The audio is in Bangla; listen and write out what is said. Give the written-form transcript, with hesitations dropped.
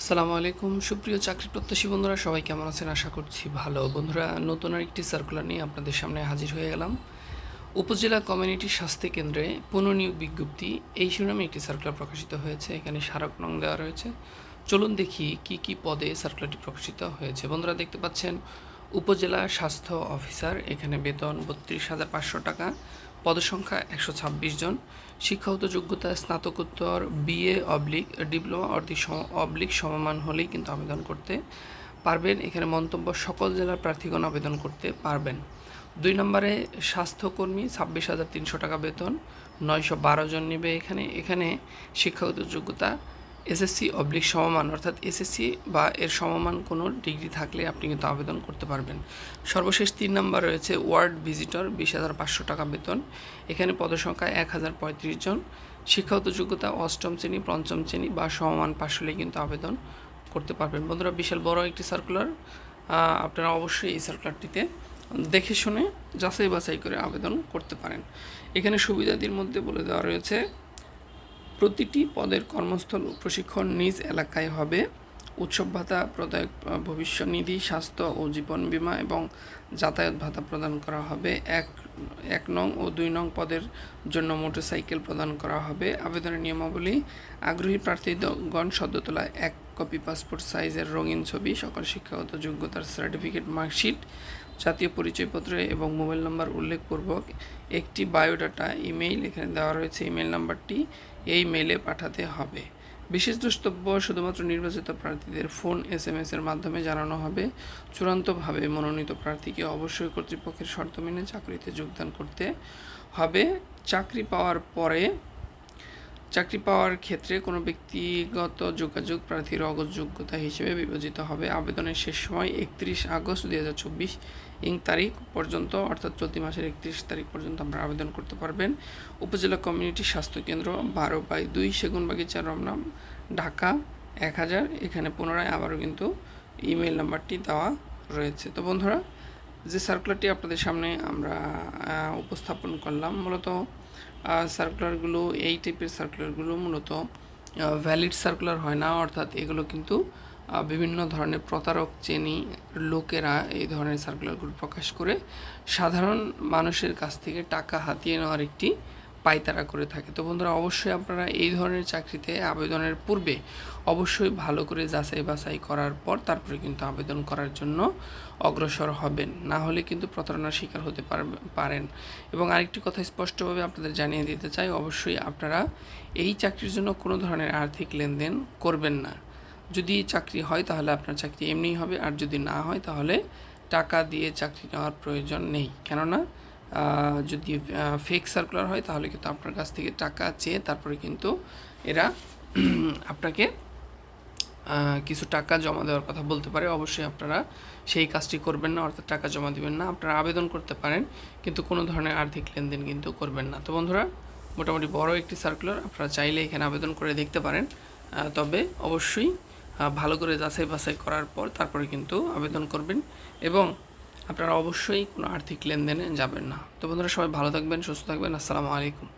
আসসালামু আলাইকুম সুপ্রিয় চাকরি প্রত্যাশী বন্ধুরা, সবাই কেমন আছেন? আশা করছি ভালো। বন্ধুরা, নতুন আরেকটি সার্কুলার নিয়ে আপনাদের সামনে হাজির হয়ে গেলাম। উপজেলা কমিউনিটি স্বাস্থ্য কেন্দ্রে পুনর্নিয়োগ বিজ্ঞপ্তি, এই শিরোনামে একটি সার্কুলার প্রকাশিত হয়েছে। এখানে স্মারক নং দেওয়া রয়েছে। চলুন দেখি কি কি পদে সার্কুলারটি প্রকাশিত হয়েছে। বন্ধুরা, দেখতে পাচ্ছেন উপজেলা স্বাস্থ্য অফিসার, এখানে বেতন 32,500 টাকা, পদসংখ্যা 126 জন, শিক্ষাগত যোগ্যতা স্নাতকোত্তর BA/ডিপ্লোমা অবলিক সমমান হলেই কিন্তু আবেদন করতে পারবেন। এখানে মন্তব্য: সকল জেলার প্রার্থীগণ আবেদন করতে পারবেন। 2 নম্বরে স্বাস্থ্যকর্মী 26,300 টাকা বেতন, 912 জন নেবে। এখানে শিক্ষাগত যোগ্যতা SSC/সমমান, অর্থাৎ SSC বা এর সমমান কোনো ডিগ্রি থাকলে আপনি কিন্তু আবেদন করতে পারবেন। সর্বশেষ 3 নম্বর রয়েছে ওয়ার্ড ভিজিটর, 20,500 টাকা বেতন। এখানে পদসংখ্যা 1,035 জন, শিক্ষাগত যোগ্যতা অষ্টম শ্রেণী, পঞ্চম শ্রেণী বা সমমান পাশ হলেই কিন্তু আবেদন করতে পারবেন। বন্ধুরা, বিশাল বড় একটি সার্কুলার। আপনারা অবশ্যই এই সার্কুলারটিতে দেখে শুনে যাচাই বাছাই করে আবেদন করতে পারেন। এখানে সুবিধাদির মধ্যে বলে দেওয়া রয়েছে, প্রতিটি পদের কর্মস্থল প্রশিক্ষণ নিজ এলাকায় হবে। উৎসব ভাতা প্রদায়ক ভবিষ্যনিধি, স্বাস্থ্য ও জীবন বীমা এবং যাতায়াত ভাতা প্রদান করা হবে। এক নং ও 2 নং পদের জন্য মোটরসাইকেল প্রদান করা হবে। আবেদনের নিয়মাবলী: আগ্রহী প্রার্থীগণ সদ্য তোলা 1 কপি পাসপোর্ট সাইজের রঙিন ছবি, সকল শিক্ষাগত যোগ্যতার সার্টিফিকেট, মার্কশিট, জাতীয় পরিচয়পত্র এবং মোবাইল নম্বর উল্লেখপূর্বক একটি বায়োডাটা ইমেইল, এখানে দেওয়া রয়েছে ইমেইল নাম্বারটি, এই মেইলে পাঠাতে হবে। বিশেষ দ্রষ্টব্য: শুধুমাত্র নির্বাচিত প্রার্থীদের ফোন SMS এর মাধ্যমে জানানো হবে। চূড়ান্তভাবে মনোনীত প্রার্থীকে অবশ্যই কর্তৃপক্ষের শর্ত মেনে চাকরিতে যোগদান করতে হবে। চাকরি পাওয়ার ক্ষেত্রে কোনো ব্যক্তিগত যোগাযোগ প্রার্থীর অযোগ্যতা হিসেবে বিবেচিত হবে। আবেদনের শেষ সময় 31 আগস্ট 2024 তারিখ পর্যন্ত, অর্থাৎ চলতি মাসের 31 তারিখ পর্যন্ত আপনারা আবেদন করতে পারবেন। উপজেলা কমিউনিটি স্বাস্থ্যকেন্দ্র, 12/2, সেগুনবাগিচা, রমনা, ঢাকা 1000। এখানে পুনরায় আবারও কিন্তু ইমেল নাম্বারটি দেওয়া রয়েছে। তো বন্ধুরা, যে সার্কুলারটি আপনাদের সামনে আমরা উপস্থাপন করলাম, মূলত সার্কুলারগুলো, এই টাইপের সার্কুলারগুলো মূলত ভ্যালিড সার্কুলার হয় না, অর্থাৎ এগুলো কিন্তু বিভিন্ন ধরনের প্রতারক শ্রেণী লোকেরা এই ধরনের সার্কুলারগুলো প্রকাশ করে সাধারণ মানুষের কাছ থেকে টাকা হাতিয়ে নেওয়ার একটি পায়তারা করে থাকে। তো বন্ধুরা, অবশ্যই আপনারা এই ধরনের চাকরিতে আবেদনের পূর্বে অবশ্যই ভালো করে যাচাই বাছাই করার পর তারপরে কিন্তু আবেদন করার জন্য অগ্রসর হবেন, না হলে কিন্তু প্রতারণার শিকার হতে পারেন। এবং আরেকটি কথা স্পষ্টভাবে আপনাদের জানিয়ে দিতে চাই, অবশ্যই আপনারা এই চাকরির জন্য কোনো ধরনের আর্থিক লেনদেন করবেন না। যদি চাকরি হয় তাহলে আপনার চাকরি এমনিই হবে, আর যদি না হয় তাহলে টাকা দিয়ে চাকরি নেওয়ার প্রয়োজন নেই। কেননা যদি ফেক সার্কুলার হয় তাহলে কিন্তু আপনার কাছ থেকে টাকা চেয়ে তারপরে কিন্তু এরা আপনাকে কিছু টাকা জমা দেওয়ার কথা বলতে পারে। অবশ্যই আপনারা সেই কাজটি করবেন না, অর্থাৎ টাকা জমা দিবেন না। আপনারা আবেদন করতে পারেন, কিন্তু কোনো ধরনের আর্থিক লেনদেন কিন্তু করবেন না। তো বন্ধুরা, মোটামুটি বড় একটি সার্কুলার, আপনারা চাইলে এখানে আবেদন করে দেখতে পারেন। তবে অবশ্যই ভালো করে যাচাই বাছাই করার পর তারপরে কিন্তু আবেদন করবেন, এবং আপনারা অবশ্যই কোনো আর্থিক লেনদেনে যাবেন না। তো বন্ধুরা, সবাই ভালো থাকবেন, সুস্থ থাকবেন। আসসালামু আলাইকুম।